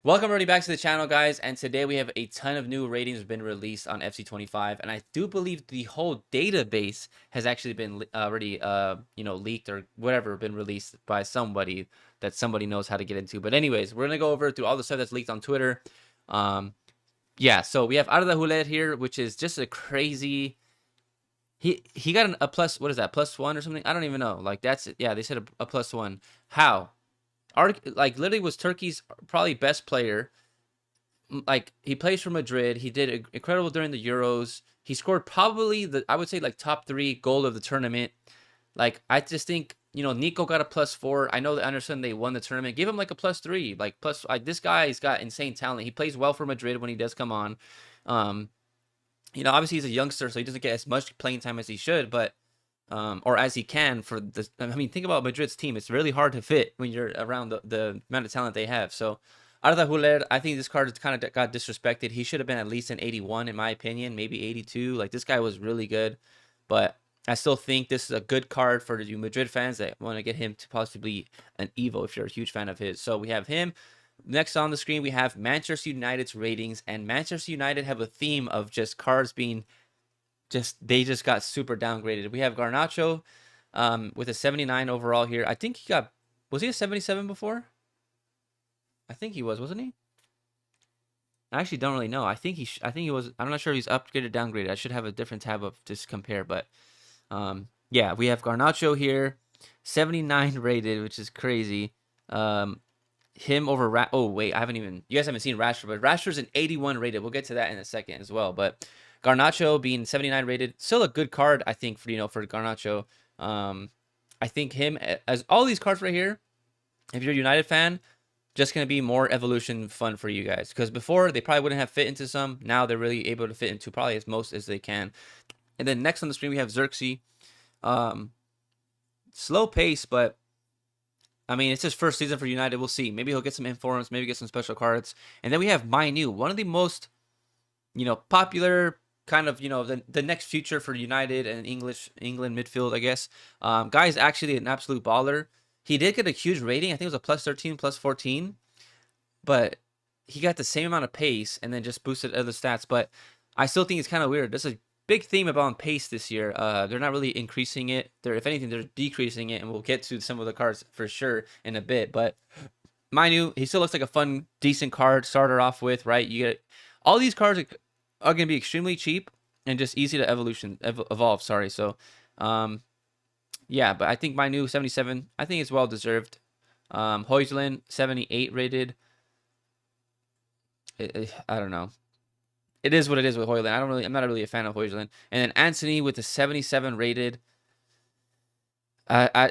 Welcome everybody back to the channel, guys, and today we have a ton of new ratings been released on FC25, and I do believe the whole database has actually been already leaked or whatever, been released by somebody that somebody knows how to get into. But anyways, we're gonna go over through all the stuff that's leaked on Twitter. Yeah, so we have Arda Hulet here, which is just a crazy. He got a plus. What is that? +1 or something? I don't even know. Like that's yeah. They said a +1. How? Like literally was Turkey's probably best player. Like he plays for Madrid. He did incredible during the Euros. He scored probably I would say like top 3 goal of the tournament. Like I just think Nico got a +4. I know that Anderson they won the tournament. Give him like a +3. Like this guy's got insane talent. He plays well for Madrid when he does come on. Um, obviously he's a youngster, so he doesn't get as much playing time as he should, but or as he can for this. I mean, think about Madrid's team. It's really hard to fit when you're around the amount of talent they have. So Arda Güler, I think this card kind of got disrespected. He should have been at least an 81 in my opinion, maybe 82. Like this guy was really good, but I still think this is a good card for you Madrid fans that want to get him to possibly an Evo if you're a huge fan of his. So we have him. Next on the screen, we have Manchester United's ratings, and Manchester United have a theme of just cards being they just got super downgraded. We have Garnacho with a 79 overall here. I think was he a 77 before? I think he wasn't he? I actually don't really know. I think he was. I'm not sure if he's upgraded, downgraded. I should have a different tab of just compare. But yeah, we have Garnacho here, 79 rated, which is crazy. Him over oh wait, you guys haven't seen Rashford, but Rashford's an 81 rated. We'll get to that in a second as well. But Garnacho being 79 rated, still a good card, I think, for Garnacho. I think him, as all these cards right here, if you're a United fan, just going to be more evolution fun for you guys. Because before, they probably wouldn't have fit into some. Now they're really able to fit into probably as most as they can. And then next on the screen, we have Xerxes. Slow pace, but I mean, it's his first season for United. We'll see. Maybe he'll get some informs, maybe get some special cards. And then we have Mainu, one of the most, popular kind of, the next future for United and England midfield, I guess. Guy's actually an absolute baller. He did get a huge rating. I think it was a +13, +14. But he got the same amount of pace and then just boosted other stats. But I still think it's kind of weird. There's a big theme about pace this year. They're not really increasing it. If anything, they're decreasing it. And we'll get to some of the cards for sure in a bit. But Mainu, he still looks like a fun, decent card starter off with, right? You get all these cards are going to be extremely cheap and just easy to evolve. Sorry. So, yeah, but I think Mainu 77, I think it's well deserved. Højlund 78 rated. I don't know. It is what it is with Højlund. I'm not really a fan of Højlund. And then Anthony with a 77 rated.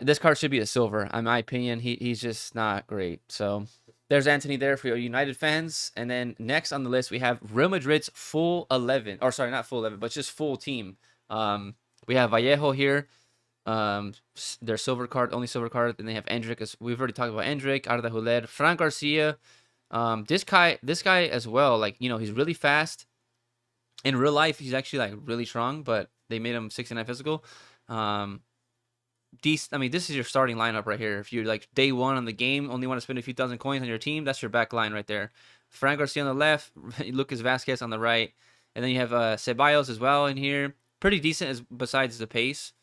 This card should be a silver, in my opinion. He's just not great. So there's Anthony there for your United fans. And then next on the list, we have Real Madrid's full 11. Or sorry, not full 11, but just full team. We have Vallejo here. Their silver card, only silver card. Then they have Endrick. We've already talked about Endrick, Arda Güler, Fran Garcia. This guy as well. Like, he's really fast. In real life, he's actually like really strong, but they made him 69 physical. I mean, this is your starting lineup right here. If you're like day one on the game, only want to spend a few thousand coins on your team, that's your back line right there. Fran Garcia on the left, Lucas Vasquez on the right, and then you have Ceballos as well in here. Pretty decent besides the pace.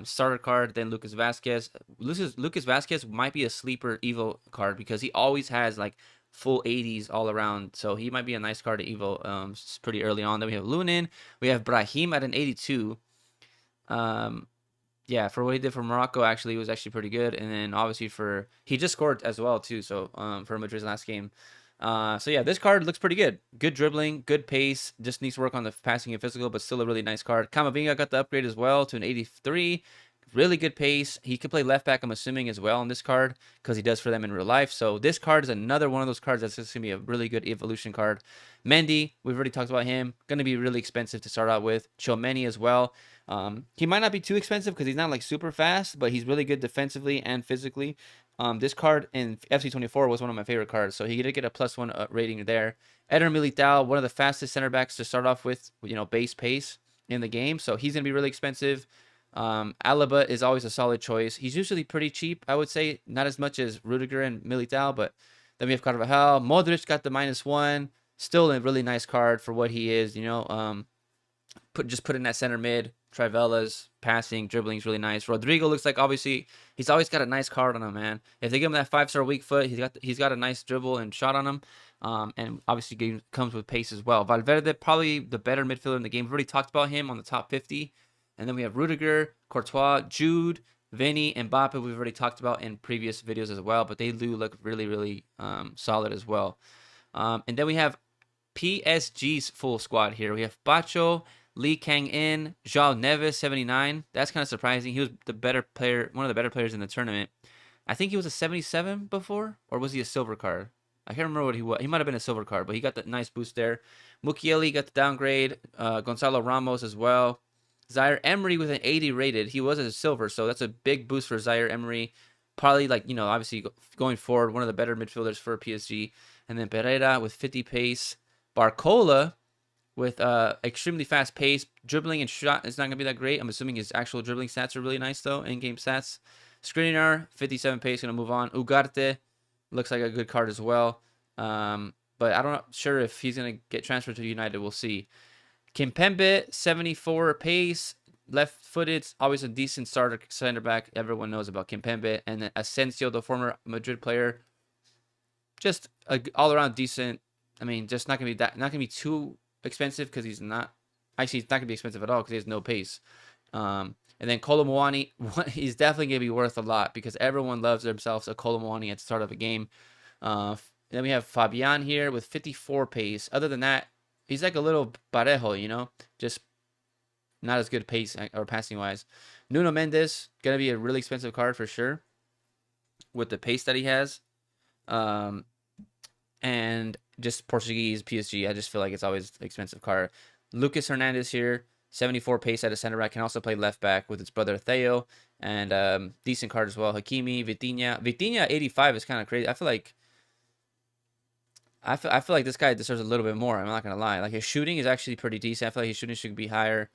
Starter card, then Lucas Vasquez. Lucas Vasquez might be a sleeper Evo card because he always has like full 80s all around, so he might be a nice card to Evo pretty early on. Then we have Lunin, we have Brahim at an 82. Yeah, for what he did for Monaco, actually, he was actually pretty good. And then obviously he just scored as well too, so for Madrid's last game. So yeah, this card looks pretty good. Good dribbling, good pace, just needs to work on the passing and physical, but still a really nice card. Camavinga got the upgrade as well to an 83. Really good pace. He could play left back, I'm assuming, as well on this card because he does for them in real life. So this card is another one of those cards that's just going to be a really good evolution card. Mendy, we've already talked about him. Going to be really expensive to start out with. Tchouaméni as well. He might not be too expensive because he's not like super fast, but he's really good defensively and physically. This card in FC24 was one of my favorite cards, so he did get a +1 rating there. Eder Militao, one of the fastest center backs to start off with, base pace in the game, so he's going to be really expensive. Alaba is always a solid choice. He's usually pretty cheap, I would say. Not as much as Rudiger and Militao, but Then we have Carvajal. Modric got the -1. Still a really nice card for what he is, you know. Put in that center mid. Trivella's passing, dribbling is really nice. Rodrigo looks like, obviously, he's always got a nice card on him, man. If they give him that 5-star weak foot, he's got a nice dribble and shot on him. And obviously comes with pace as well. Valverde, probably the better midfielder in the game. We've already talked about him on the top 50. And then we have Rudiger, Courtois, Jude, Vinny, and Mbappe. We've already talked about in previous videos as well. But they do look really, really solid as well. And then we have PSG's full squad here. We have Bacho, Lee Kang-in, João Neves, 79. That's kind of surprising. He was the better player, one of the better players in the tournament. I think he was a 77 before, or was he a silver card? I can't remember what he was. He might have been a silver card, but he got that nice boost there. Mukiele got the downgrade. Gonzalo Ramos as well. Zaire Emery with an 80 rated. He was a silver, so that's a big boost for Zaire Emery. Probably, like, you know, obviously going forward, one of the better midfielders for PSG. And then Pereira with 50 pace. Barcola with extremely fast pace. Dribbling and shot is not going to be that great. I'm assuming his actual dribbling stats are really nice, though, in-game stats. Skriniar, 57 pace, going to move on. Ugarte looks like a good card as well. But I'm not sure if he's going to get transferred to United. We'll see. Kimpembe, 74 pace. Left-footed, always a decent starter center back. Everyone knows about Kimpembe. And then Asensio, the former Madrid player. Just all-around decent. I mean, just not gonna be too expensive because he's not. Actually, he's not gonna be expensive at all because he has no pace. And then Kolo Muani, he's definitely gonna be worth a lot because everyone loves themselves a Kolo Muani at the start of a game. Then we have Fabian here with 54 pace. Other than that, he's like a little Parejo, you know, just not as good pace or passing wise. Nuno Mendes gonna be a really expensive card for sure with the pace that he has. And just Portuguese PSG, I just feel like it's always an expensive card. Lucas Hernandez here, 74 pace at a center back, can also play left back with his brother Theo, and decent card as well. Hakimi, Vitinha 85 is kind of crazy. I feel like this guy deserves a little bit more. I'm not gonna lie. Like, his shooting is actually pretty decent. I feel like his shooting should be higher.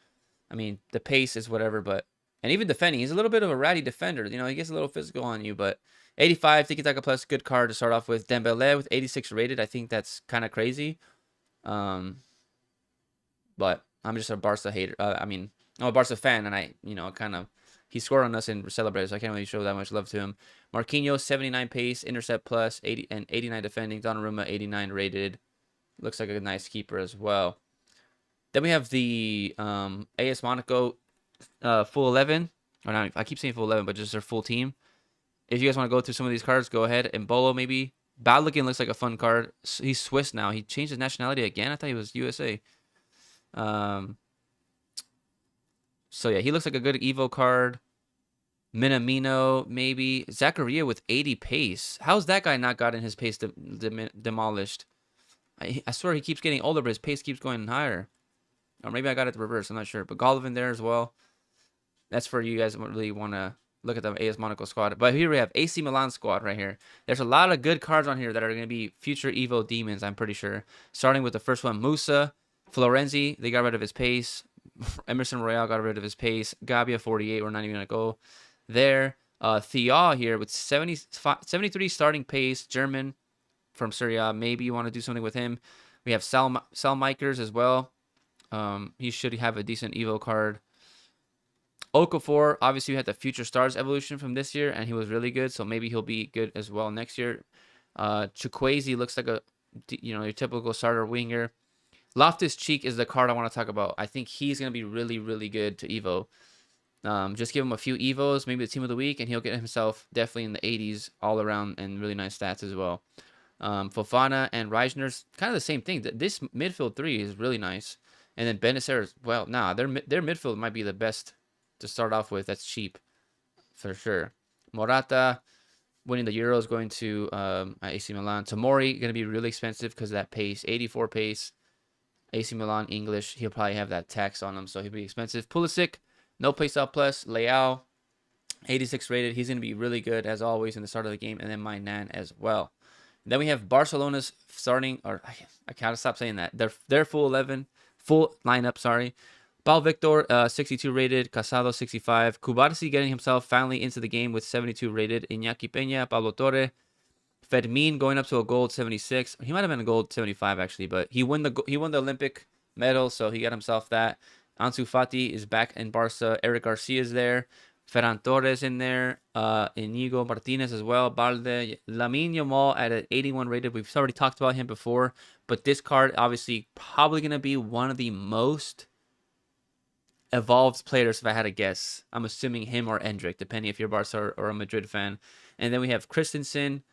I mean, the pace is whatever, but and even defending, he's a little bit of a ratty defender. You know, he gets a little physical on you, but 85, Tiki-Taka Plus, good card to start off with. Dembele with 86 rated. I think that's kind of crazy. But I'm just a Barca hater. I'm a Barca fan, and he scored on us and celebrated, so I can't really show that much love to him. Marquinhos, 79 pace, intercept plus, 80 and 89 defending. Donnarumma, 89 rated. Looks like a nice keeper as well. Then we have the AS Monaco full 11. Or not, I keep saying full 11, but just their full team. If you guys want to go through some of these cards, go ahead. Embolo, maybe. Balogun looks like a fun card. He's Swiss now. He changed his nationality again. I thought he was USA. So, yeah, he looks like a good Evo card. Minamino, maybe. Zakaria with 80 pace. How's that guy not gotten his pace demolished? I swear he keeps getting older, but his pace keeps going higher. Or maybe I got it the reverse. I'm not sure. But Golovin there as well. That's for you guys who really want to look at the AS Monaco squad. But here we have AC Milan squad right here. There's a lot of good cards on here that are going to be future Evo demons, I'm pretty sure. Starting with the first one, Musa. Florenzi, they got rid of his pace. Emerson Royale got rid of his pace. Gabia, 48. We're not even going to go there. Thiaw here with 73 starting pace. German from Serie A. Maybe you want to do something with him. We have Salmikers as well. He should have a decent Evo card. Okafor, obviously, we had the Future Stars evolution from this year, and he was really good, so maybe he'll be good as well next year. Chukwueze looks like your typical starter winger. Loftus-Cheek is the card I want to talk about. I think he's going to be really, really good to Evo. Just give him a few Evos, maybe the team of the week, and he'll get himself definitely in the 80s all around and really nice stats as well. Fofana and Reisner's kind of the same thing. This midfield three is really nice. And then Benacer as well. Their midfield might be the best to start off with. That's cheap for sure. Morata winning the Euros, going to AC Milan. Tomori going to be really expensive because of that pace. 84 pace. AC Milan English. He'll probably have that tax on him, so he'll be expensive. Pulisic, no place out plus. Leao, 86 rated. He's going to be really good as always in the start of the game. And then Mainan as well. Then we have Barcelona's starting, or I gotta stop saying that. Their full lineup, sorry. Pau Victor, 62 rated. Casado, 65. Cubarsí getting himself finally into the game with 72 rated. Iñaki Peña, Pablo Torre, Fedmin going up to a gold 76. He might have been a gold 75 actually, but he won the Olympic medal, so he got himself that. Ansu Fati is back in Barca. Eric Garcia is there. Ferran Torres in there. Inigo Martinez as well. Balde. Lamine Yamal at an 81 rated. We've already talked about him before, but this card obviously probably going to be one of the most evolved players if I had to guess. I'm assuming him or Endrick, depending if you're Barca or a Madrid fan. And then we have Christensen,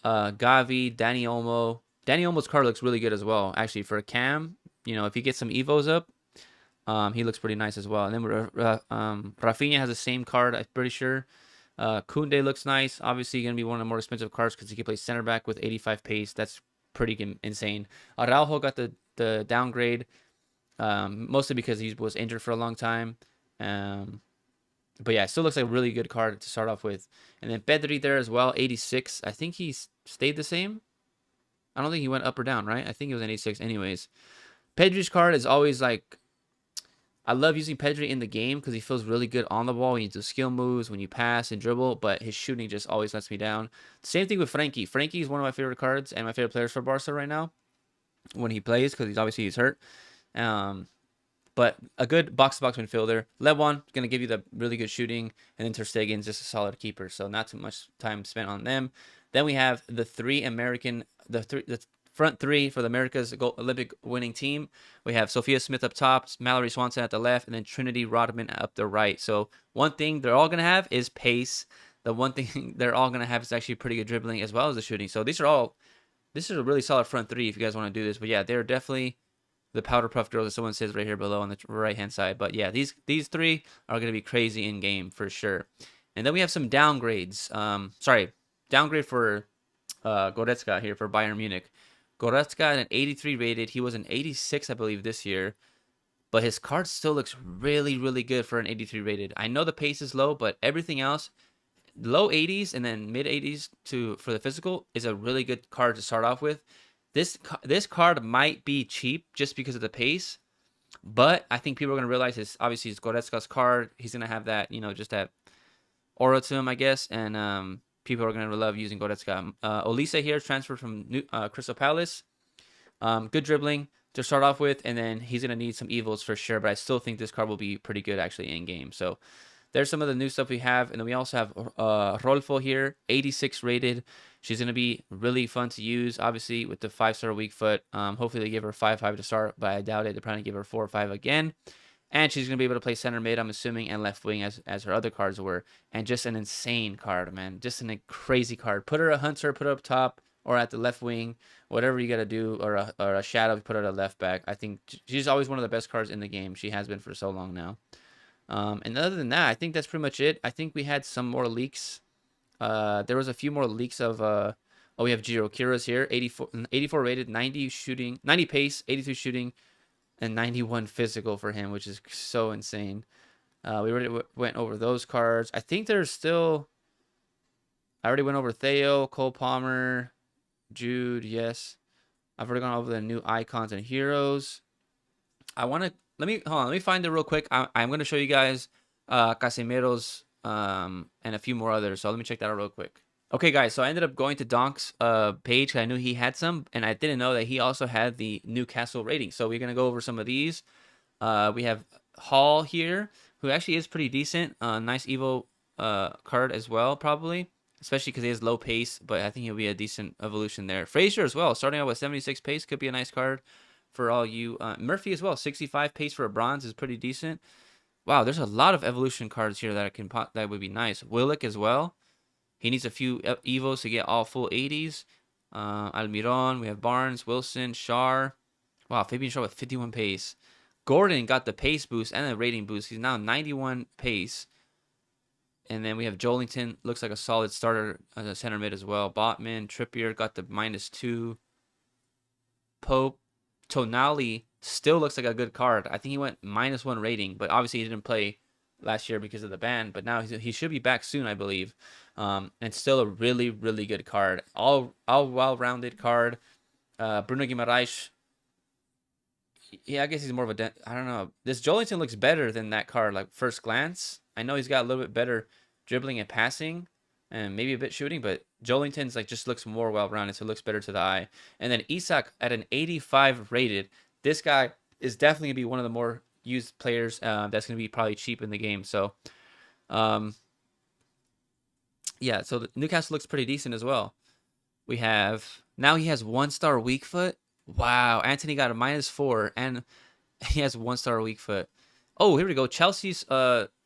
Gavi, Dani Olmo. Dani Olmo's card looks really good as well. Actually, for a cam, if he gets some evos up, he looks pretty nice as well. And then Rafinha has the same card, I'm pretty sure. Koundé looks nice. Obviously, going to be one of the more expensive cards because he can play center back with 85 pace. That's pretty insane. Araujo got the downgrade, mostly because he was injured for a long time. But yeah, it still looks like a really good card to start off with. And then Pedri there as well, 86. I think he stayed the same. I don't think he went up or down, right? I think he was an 86 anyways. Pedri's card is always like, I love using Pedri in the game because he feels really good on the ball when you do skill moves, when you pass and dribble, but his shooting just always lets me down. Same thing with Frankie. Frankie is one of my favorite cards and my favorite players for Barca right now when he plays because he's hurt. But a good box-to-box midfielder. Lewan going to give you the really good shooting, and then Ter Stegen's just a solid keeper, so not too much time spent on them. Then we have the front three for the America's Olympic winning team. We have Sophia Smith up top, Mallory Swanson at the left, and then Trinity Rodman up the right. So one thing they're all going to have is pace. The one thing they're all going to have is actually pretty good dribbling as well as the shooting. So this is a really solid front three if you guys want to do this. But yeah, they're definitely the powder puff girls, as someone says right here below on the right hand side. But yeah, these three are going to be crazy in game for sure. And then we have some downgrades. Downgrade for Goretzka here for Bayern Munich. Goretzka at an 83 rated. He was an 86, I believe, this year. But his card still looks really, really good for an 83 rated. I know the pace is low, but everything else, low 80s and then mid 80s for the physical is a really good card to start off with. This card might be cheap just because of the pace, but I think people are going to realize obviously it's Goretzka's card. He's going to have that, just that aura to him, I guess, and people are going to love using Goretzka. Olise here, transferred from Crystal Palace. Good dribbling to start off with, and then he's going to need some evils for sure, but I still think this card will be pretty good actually in game. So there's some of the new stuff we have, and then we also have Rolfo here, 86 rated. She's going to be really fun to use, obviously, with the 5-star weak foot. Hopefully they give her 5-5 to start, but I doubt it. They're probably give her 4 or 5 again. And she's going to be able to play center mid, I'm assuming, and left wing as her other cards were. And just an insane card, man. Just a crazy card. Put her a hunter, put her up top, or at the left wing, whatever you got to do, or a shadow, put her at a left back. I think she's always one of the best cards in the game. She has been for so long now. And other than that, I think that's pretty much it. I think we had some more leaks. There was a few more leaks of we have Jiro Kira's here, 84 rated, 90 shooting, 90 pace, 83 shooting, and 91 physical for him, which is so insane. We already went over those cards. I think there's still, I already went over Theo, Cole Palmer, Jude, yes. I've already gone over the new icons and heroes. Let me find it real quick. I'm going to show you guys Casemiro's and a few more others. So let me check that out real quick. Okay, guys, so I ended up going to Donk's page because I knew he had some, and I didn't know that he also had the Newcastle rating. So we're going to go over some of these. We have Hall here, who actually is pretty decent. Nice Evo card as well, probably, especially because he has low pace, but I think he'll be a decent evolution there. Frazier as well, starting out with 76 pace, could be a nice card for all you. Murphy as well, 65 pace for a bronze is pretty decent. Wow, there's a lot of evolution cards here that would be nice. Willock as well. He needs a few Evos to get all full 80s. Almiron, we have Barnes, Wilson, Shar. Wow, Fabian Shar with 51 pace. Gordon got the pace boost and the rating boost. He's now 91 pace. And then we have Jolington, looks like a solid starter as a center mid as well. Botman, Trippier got the -2. Pope, Tonali still looks like a good card. I think he went -1 rating, but obviously he didn't play last year because of the ban. But now he should be back soon, I believe. And still a really, really good card. All well-rounded card. Bruno Guimaraes. Yeah, I guess he's more of a... I don't know. This Jolington looks better than that card, like, first glance. I know he's got a little bit better dribbling and passing, and maybe a bit shooting, but Jolinton's like just looks more well-rounded, so it looks better to the eye. And then Isak at an 85 rated. This guy is definitely going to be one of the more used players. That's going to be probably cheap in the game. So, um, yeah, so the Newcastle looks pretty decent as well. We have now he has 1-star weak foot. Wow, Anthony got a -4, and he has 1-star weak foot. Oh, here we go. Chelsea's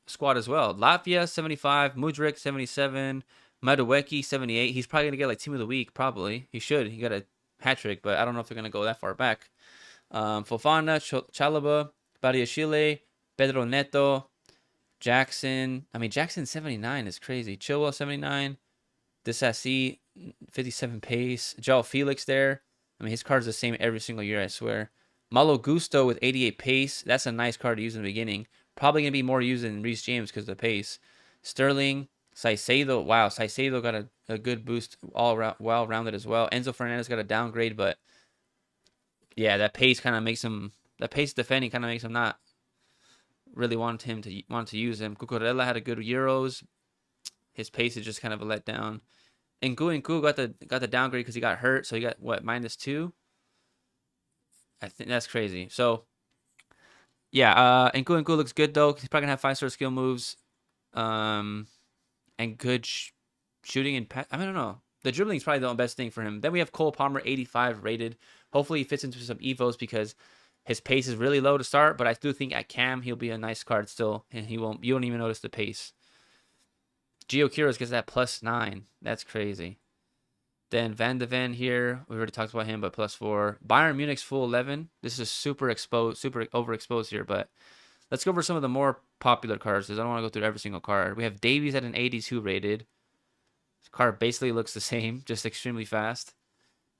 squad as well. Latvia 75, Mudryk 77, Madueke 78. He's probably gonna get like team of the week. Probably he should. He got a hat trick, but I don't know if they're gonna go that far back. Fofana, Chalaba, Badiashile, Pedro Neto, Jackson. I mean, Jackson 79 is crazy. Chilwell 79, Disasi 57 pace. Joao Felix there. I mean, his card's the same every single year, I swear. Malo Gusto with 88 pace. That's a nice card to use in the beginning. Probably going to be more used than Reece James because of the pace. Sterling, Saicedo. Wow, Saicedo got a good boost, all around, well-rounded as well. Enzo Fernandez got a downgrade, but yeah, that pace kind of makes him, that pace defending kind of makes him not really want to use him. Cucurella had a good Euros. His pace is just kind of a letdown. And Nku got the downgrade because he got hurt, so he got what, -2. I think that's crazy. So yeah, Nku looks good though. He's probably gonna have 5-star skill moves, and good shooting and I don't know. The dribbling is probably the best thing for him. Then we have Cole Palmer, 85 rated. Hopefully he fits into some evos because his pace is really low to start. But I do think at cam he'll be a nice card still, and you won't even notice the pace. Gio Quiroz gets that +9. That's crazy. Then Van de Ven here. We already talked about him, but +4. Bayern Munich's full 11. This is super overexposed here, but let's go over some of the more popular cards because I don't want to go through every single card. We have Davies at an 82 rated. This card basically looks the same, just extremely fast.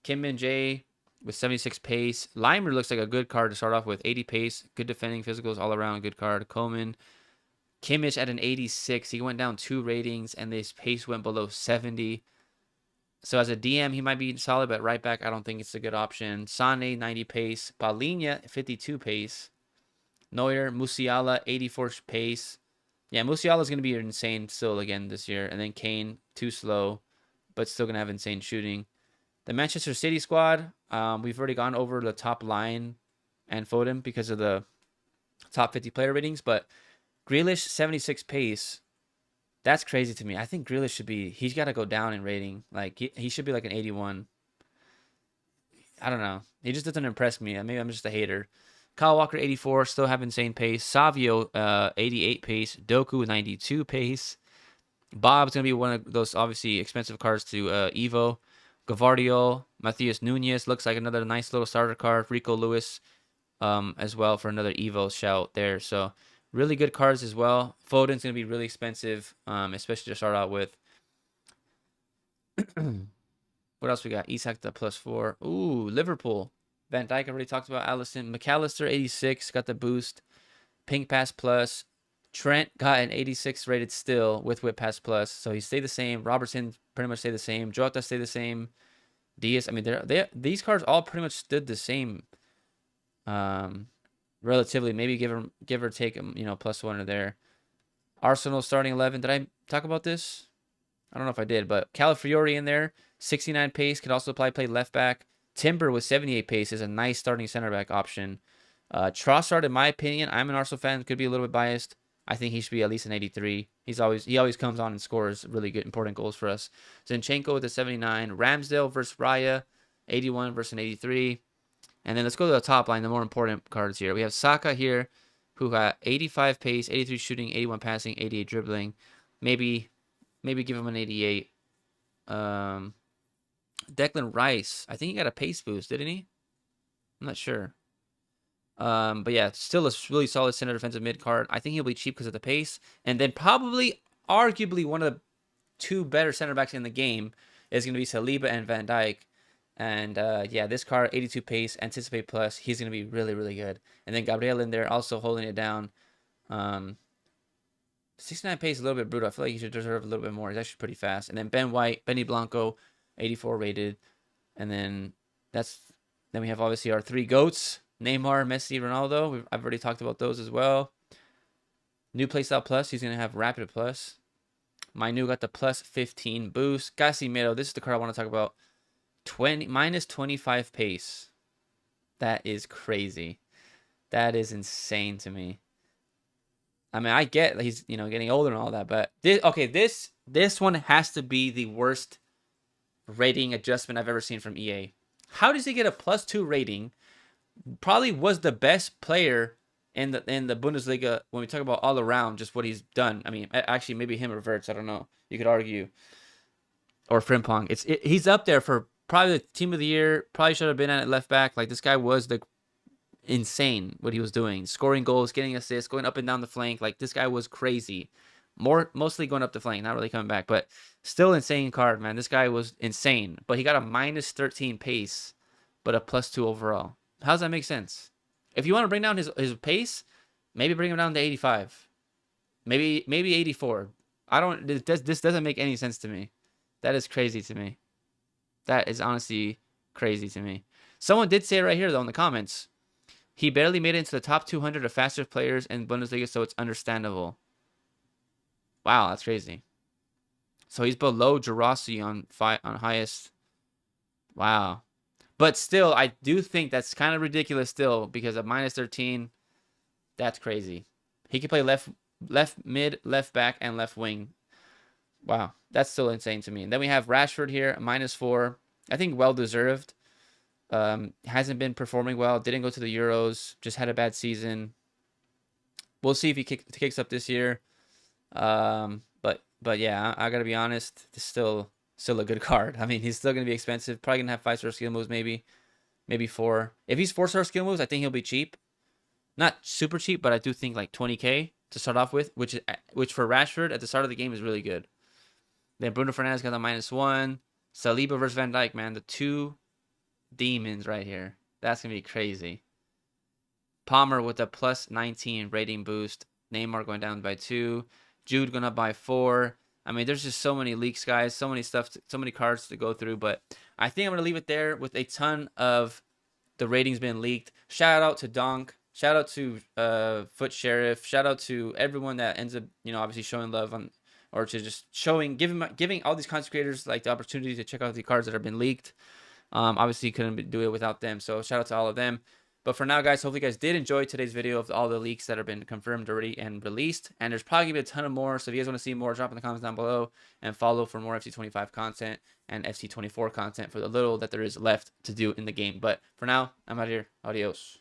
Kim Min-jae with 76 pace. Limer looks like a good card to start off with. 80 pace, good defending, physicals, all around, good card. Coleman. Kimmich at an 86. He went down 2 ratings, and this pace went below 70. So as a DM, he might be solid, but right back, I don't think it's a good option. Sane, 90 pace. Palhinha, 52 pace. Neuer, Musiala, 84 pace. Yeah, Musiala is going to be insane still again this year. And then Kane, too slow, but still going to have insane shooting. The Manchester City squad, we've already gone over the top line and Foden because of the top 50 player ratings, but Grealish, 76 pace. That's crazy to me. I think Grealish he's got to go down in rating. Like, he should be like an 81. I don't know. He just doesn't impress me. Maybe I'm just a hater. Kyle Walker, 84, still have insane pace. Savio, 88 pace. Doku, 92 pace. Bob's going to be one of those obviously expensive cards to Evo. Gavardio, Matthias Nunez, looks like another nice little starter card. Rico Lewis as well for another Evo shout there. So really good cards as well. Foden's going to be really expensive, especially to start out with. What else we got? Isak the +4. Ooh, Liverpool. Van Dijk already talked about. Allison. McAllister, 86, got the boost. Pink Pass Plus. Trent got an 86 rated still with Whip Pass Plus. So he stayed the same. Robertson pretty much stayed the same. Jota stayed the same. Diaz, I mean, these cards all pretty much stood the same. Relatively, maybe give or take, +1 or there. Arsenal starting 11. Did I talk about this? I don't know if I did, but Calafiori in there, 69 pace, could also play left back. Timber with 78 pace is a nice starting center back option. Trossard, in my opinion, I'm an Arsenal fan, could be a little bit biased. I think he should be at least an 83. He always comes on and scores really good, important goals for us. Zinchenko with a 79. Ramsdale versus Raya, 81 versus an 83. And then let's go to the top line, the more important cards here. We have Saka here, who got 85 pace, 83 shooting, 81 passing, 88 dribbling. Maybe give him an 88. Declan Rice, I think he got a pace boost, didn't he? I'm not sure. But yeah, still a really solid center defensive mid card. I think he'll be cheap because of the pace. And then probably, arguably, one of the 2 better center backs in the game is going to be Saliba and Van Dijk. And yeah, this card, 82 pace, anticipate plus. He's going to be really, really good. And then Gabriel in there also holding it down. 69 pace is a little bit brutal. I feel like he should deserve a little bit more. He's actually pretty fast. And then Ben White, Benny Blanco, 84 rated. And then we have obviously our 3 GOATs. Neymar, Messi, Ronaldo. I've already talked about those as well. New playstyle plus. He's going to have rapid plus. Mainu got the plus 15 boost. Casimiro, this is the card I want to talk about. Minus 25 pace. That is crazy. That is insane to me. I mean, I get he's getting older and all that, but this one has to be the worst rating adjustment I've ever seen from EA. How does he get a +2 rating? Probably was the best player in the Bundesliga when we talk about all around, just what he's done. I mean, actually, maybe him or Wirtz, I don't know. You could argue, or Frimpong. He's up there for probably the team of the year. Probably should have been at left back. Like, this guy was insane what he was doing, scoring goals, getting assists, going up and down the flank. Like, this guy was crazy. Mostly going up the flank, not really coming back, but still insane card, man. This guy was insane, but he got a minus 13 pace, but a +2 overall. How does that make sense? If you want to bring down his pace, maybe bring him down to 85, maybe 84. This doesn't make any sense to me. That is crazy to me. That is honestly crazy to me. Someone did say right here though in the comments, he barely made it into the top 200 of fastest players in Bundesliga, so it's understandable. Wow, that's crazy. So he's below Girassi on highest. Wow. But still, I do think that's kind of ridiculous still, because of minus 13, that's crazy. He can play left mid, left back, and left wing. Wow, that's still insane to me. And then we have Rashford here, -4. I think well-deserved. Hasn't been performing well. Didn't go to the Euros. Just had a bad season. We'll see if he kicks up this year. But yeah, I gotta be honest. It's still a good card. I mean, he's still gonna be expensive. Probably gonna have 5-star skill moves, maybe 4. If he's 4-star skill moves, I think he'll be cheap. Not super cheap, but I do think like 20k to start off with, which for Rashford at the start of the game is really good. Then Bruno Fernandes got the -1. Saliba versus Van Dijk, man, the two demons right here. That's gonna be crazy. Palmer with a +19 rating boost. Neymar going down by 2. Jude going up by 4. I mean, there's just so many leaks, guys. So many so many cards to go through. But I think I'm going to leave it there with a ton of the ratings being leaked. Shout out to Donk. Shout out to Foot Sheriff. Shout out to everyone that ends up, obviously showing love on, or to just giving all these content creators like the opportunity to check out the cards that have been leaked. Obviously, couldn't do it without them. So shout out to all of them. But for now, guys, hopefully you guys did enjoy today's video of all the leaks that have been confirmed already and released. And there's probably going to be a ton of more. So if you guys want to see more, drop in the comments down below and follow for more FC25 content and FC24 content for the little that there is left to do in the game. But for now, I'm out of here. Adios.